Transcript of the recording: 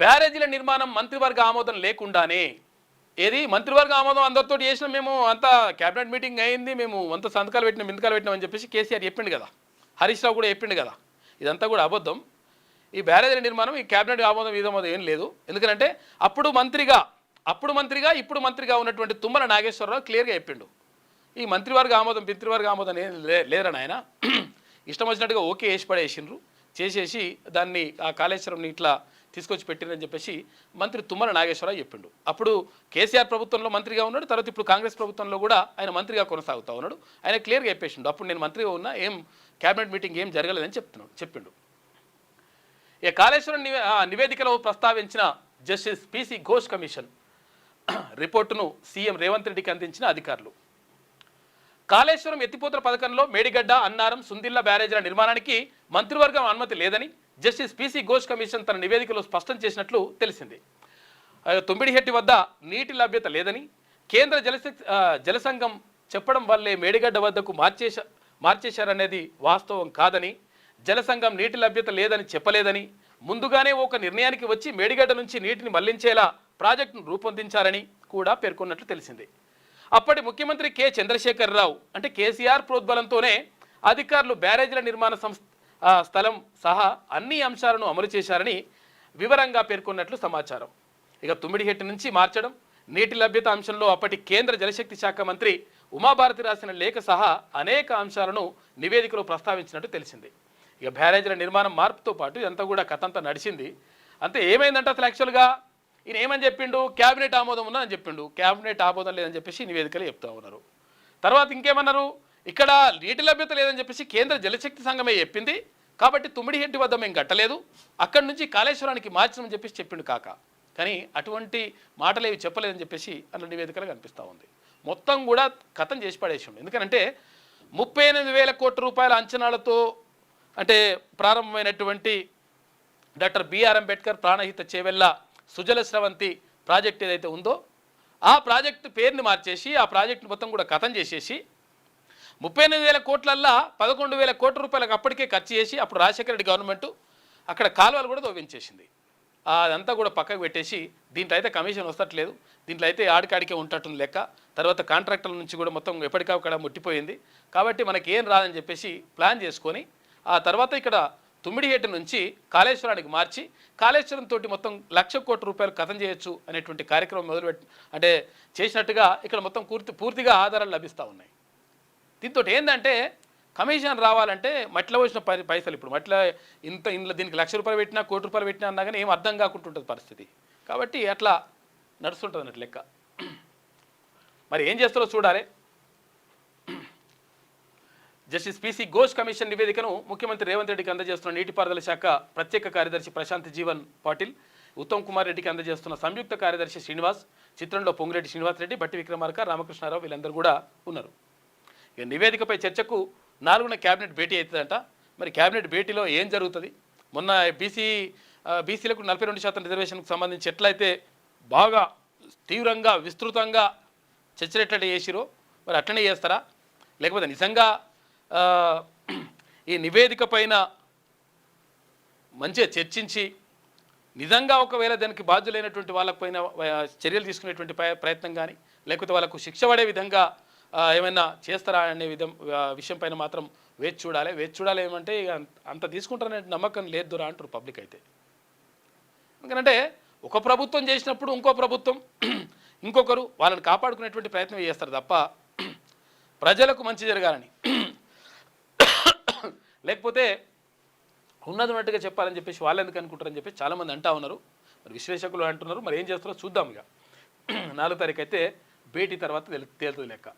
బ్యారేజీల నిర్మాణం మంత్రివర్గ ఆమోదం లేకుండానే ఏది మంత్రివర్గ ఆమోదం అందరితో చేసినా మేము అంతా క్యాబినెట్ మీటింగ్ అయింది, మేము అంత సంతకాలు పెట్టినాం అని చెప్పేసి కేసీఆర్ చెప్పిండు కదా, హరీష్ రావు కూడా చెప్పిండు కదా. ఇదంతా కూడా అబద్ధం. ఈ బ్యారేజీల నిర్మాణం ఈ క్యాబినెట్ ఆమోదం ఇదమోదం ఏం లేదు. ఎందుకంటే అప్పుడు మంత్రిగా ఇప్పుడు మంత్రిగా ఉన్నటువంటి తుమ్మల నాగేశ్వరరావు క్లియర్గా చెప్పిండు, ఈ మంత్రివర్గ ఆమోదం ఏం లేరని ఆయన ఇష్టం వచ్చినట్టుగా ఓకే వేసి పడేసిండ్రు, చేసేసి దాన్ని ఆ కాళేశ్వరంని ఇట్లా తీసుకొచ్చి పెట్టిరని చెప్పేసి మంత్రి తుమ్మల నాగేశ్వరరావు చెప్పిండు. అప్పుడు కేసీఆర్ ప్రభుత్వంలో మంత్రిగా ఉన్నాడు, తర్వాత ఇప్పుడు కాంగ్రెస్ ప్రభుత్వంలో కూడా ఆయన మంత్రిగా కొనసాగుతూ ఉన్నాడు. ఆయన క్లియర్గా చెప్పేసిండు, అప్పుడు నేను మంత్రిగా ఉన్నా, ఏం క్యాబినెట్ మీటింగ్ ఏం జరగలేదని చెప్పిండు. ఇక కాళేశ్వరం నివేదికలో ప్రస్తావించిన జస్టిస్ పిసి ఘోష్ కమిషన్ రిపోర్టును సీఎం రేవంత్ రెడ్డికి అందించిన అధికారులు. కాళేశ్వరం ఎత్తిపోతల పథకంలో మేడిగడ్డ, అన్నారం, సుందిల్ల బ్యారేజీల నిర్మాణానికి మంత్రివర్గం అనుమతి లేదని జస్టిస్ పిసి ఘోష్ కమిషన్ తన నివేదికలో స్పష్టం చేసినట్లు తెలిసింది. తుమ్మిడిహెట్టి వద్ద నీటి లభ్యత లేదని కేంద్ర జలసంఘం చెప్పడం వల్లే మేడిగడ్డ వద్దకు మార్చేశారనేది వాస్తవం కాదని, జలసంఘం నీటి లభ్యత లేదని చెప్పలేదని, ముందుగానే ఒక నిర్ణయానికి వచ్చి మేడిగడ్డ నుంచి నీటిని మళ్లించేలా ప్రాజెక్టును రూపొందించారని కూడా పేర్కొన్నట్లు తెలిసింది. అప్పటి ముఖ్యమంత్రి కె చంద్రశేఖరరావు అంటే కేసీఆర్ ప్రోద్బలంతోనే అధికారులు బ్యారేజీల నిర్మాణ స్థలం సహా అన్ని అంశాలను అమలు చేశారని వివరంగా పేర్కొన్నట్లు సమాచారం. ఇక తుమ్మిడిహెట్టి నుంచి మార్చడం, నీటి లభ్యత అంశంలో అప్పటి కేంద్ర జలశక్తి శాఖ మంత్రి ఉమాభారతి రాసిన లేఖ సహా అనేక అంశాలను నివేదికలో ప్రస్తావించినట్టు తెలిసింది. ఇక బ్యారేజీల నిర్మాణం మార్పుతో పాటు ఇదంతా కూడా కథంతా నడిచింది. అంతే ఏమైందంటే అసలు యాక్చువల్గా ఈయన ఏమని చెప్పిండు, క్యాబినెట్ ఆమోదం ఉందని చెప్పిండు, క్యాబినెట్ ఆమోదం లేదని చెప్పేసి నివేదికలు చెప్తా ఉన్నారు. తర్వాత ఇంకేమన్నారు, ఇక్కడ నీటి లభ్యత లేదని చెప్పేసి కేంద్ర జలశక్తి సంఘమే చెప్పింది కాబట్టి తుమ్మిడిహెట్టి వద్ద మేము కట్టలేదు, అక్కడి నుంచి కాళేశ్వరానికి మార్చమని చెప్పేసి చెప్పిండు కాక. కానీ అటువంటి మాటలేవి చెప్పలేదని చెప్పేసి అన్న నివేదికలు కనిపిస్తూ ఉంది. మొత్తం కూడా కథం చేసి పడేసిండు. ఎందుకంటే 38,000 కోట్ల రూపాయల అంచనాలతో అంటే ప్రారంభమైనటువంటి doctor BR Ambedkar Pranahita Chevella Sujala Sravanthi project ఏదైతే ఉందో ఆ ప్రాజెక్టు పేరుని మార్చేసి ఆ ప్రాజెక్టును మొత్తం కూడా కథం చేసేసి 38,000 కోట్లల్లా 11,000 కోట్ల రూపాయలకు అప్పటికే ఖర్చు చేసి అప్పుడు రాజశేఖర రెడ్డి గవర్నమెంట్ అక్కడ కాలువలు కూడా తవ్వించేసింది. అదంతా కూడా పక్కకు పెట్టేసి దీంట్లో అయితే కమిషన్ వస్తట్లేదు, దీంట్లో అయితే ఆడికాడికే ఉంటట్టుంది లెక్క, తర్వాత కాంట్రాక్టర్ల నుంచి కూడా మొత్తం ఎప్పటికక్కడ ముట్టిపోయింది కాబట్టి మనకి ఏం రాదని చెప్పేసి ప్లాన్ చేసుకొని ఆ తర్వాత ఇక్కడ తుమ్మిడిహెట్టి నుంచి కాళేశ్వరానికి మార్చి కాళేశ్వరం తోటి మొత్తం 1,00,000 కోట్ల రూపాయలు కథం చేయొచ్చు అనేటువంటి కార్యక్రమం మొదలుపెట్టి అంటే చేసినట్టుగా ఇక్కడ మొత్తం పూర్తిగా ఆధారాలు లభిస్తూ ఉన్నాయి. దీంతో ఏంటంటే కమిషన్ రావాలంటే మట్టిలో వచ్చిన పైసలు ఇప్పుడు మట్టిలో ఇంట్లో దీనికి 1,00,000 రూపాయలు పెట్టినా, 1 కోటి రూపాయలు పెట్టినా అన్నా కానీ ఏం అర్థం కాకుంటుంటుంది పరిస్థితి. కాబట్టి అట్లా నడుస్తుంటుంది అన్నట్టు లెక్క. మరి ఏం చేస్తారో చూడాలి. జస్టిస్ పిసి ఘోష్ కమిషన్ నివేదికను ముఖ్యమంత్రి రేవంత్ రెడ్డికి అందజేస్తున్న నీటిపారుదల శాఖ ప్రత్యేక కార్యదర్శి ప్రశాంత్ జీవన్ పాటిల్, ఉత్తమ్ కుమార్ రెడ్డికి అందజేస్తున్న సంయుక్త కార్యదర్శి శ్రీనివాస్, చిత్రంలో పొంగిరెడ్డి శ్రీనివాస్ రెడ్డి, బట్టి విక్రమార్క, రామకృష్ణారావు వీళ్ళందరూ కూడా ఉన్నారు. ఇక నివేదికపై చర్చకు 4న క్యాబినెట్ భేటీ అవుతుందంట. మరి క్యాబినెట్ భేటీలో ఏం జరుగుతుంది? మొన్న బీసీలకు 42% రిజర్వేషన్కు సంబంధించి ఎట్లయితే బాగా తీవ్రంగా విస్తృతంగా చర్చలు ఎట్లా చేసిరో మరి అట్లనే చేస్తారా, లేకపోతే నిజంగా ఈ నివేదిక పైన మంచిగా చర్చించి నిజంగా ఒకవేళ దానికి బాధ్యులైనటువంటి వాళ్ళపైన చర్యలు తీసుకునేటువంటి ప్రయత్నం కానీ లేకపోతే వాళ్ళకు శిక్ష పడే విధంగా ఏమైనా చేస్తారా అనే విషయం పైన మాత్రం వేచి చూడాలి. ఏమంటే అంత తీసుకుంటారనే నమ్మకం లేదు అంటారు పబ్లిక్ అయితే. ఎందుకంటే ఒక ప్రభుత్వం చేసినప్పుడు ఇంకో ప్రభుత్వం ఇంకొకరు వాళ్ళని కాపాడుకునేటువంటి ప్రయత్నం చేస్తారు తప్ప ప్రజలకు మంచి జరగాలని లేకపోతే ఉన్నట్టుగా చెప్పాలని చెప్పేసి వాళ్ళు ఎందుకు అనుకుంటారని చెప్పేసి చాలామంది అంటా ఉన్నారు. మరి విశ్లేషకులు అంటున్నారు. మరి ఏం చేస్తారో చూద్దాం. ఇక 4వ తారీఖు అయితే భేటీ తర్వాత తేలుతుంది లెక్క.